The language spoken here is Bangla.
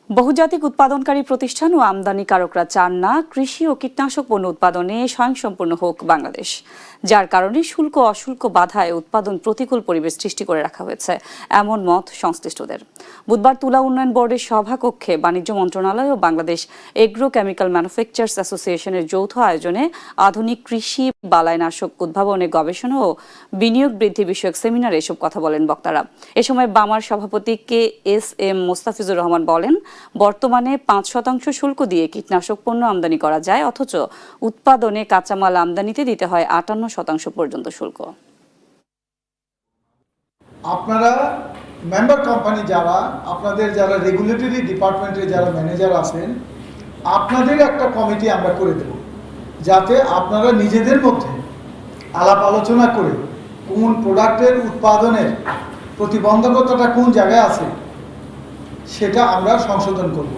বহুজাতিক উৎপাদনকারী প্রতিষ্ঠান ও আমদানিকারকরা চান না কৃষি ও কীটনাশক পণ্য উৎপাদনে স্বয়ংসম্পূর্ণ হোক বাংলাদেশ, যার কারণে শুল্ক অশুল্ক বাধায় উৎপাদন প্রতিকূল পরিবেশ সৃষ্টি করে রাখা হয়েছে, এমন মত সংশ্লিষ্টদের। বুধবার তুলা উন্নয়ন বোর্ডের সভাকক্ষে বাণিজ্য মন্ত্রণালয় ও বাংলাদেশ এগ্রো কেমিক্যাল ম্যানুফ্যাকচারার্স অ্যাসোসিয়েশনের যৌথ আয়োজনে আধুনিক কৃষি বালাইনাশক উদ্ভাবনে গবেষণা ও বিনিয়োগ বৃদ্ধি বিষয়ক সেমিনারে এসব কথা বলেন বক্তারা। এ সময় বামার সভাপতি KSM মোস্তাফিজুর রহমান বলেন, বর্তমানে 5% শুল্ক দিয়ে কীটনাশক পণ্য আমদানি করা যায়, অথচ উৎপাদনে কাঁচামাল আমদানিতে দিতে হয় 58% পর্যন্ত শুল্ক। আপনারা মেম্বার কোম্পানি যারা, আপনাদের যারা রেগুলেটরি ডিপার্টমেন্টে যারা ম্যানেজার আছেন, আপনাদের একটা কমিটি আমরা করে দেব, যাতে আপনারা নিজেদের মধ্যে আলাপ আলোচনা করে কোন প্রোডাক্টের উৎপাদনের প্রতিবন্ধকতাটা কোন জায়গায় আছে সেটা আমরা সংশোধন করব।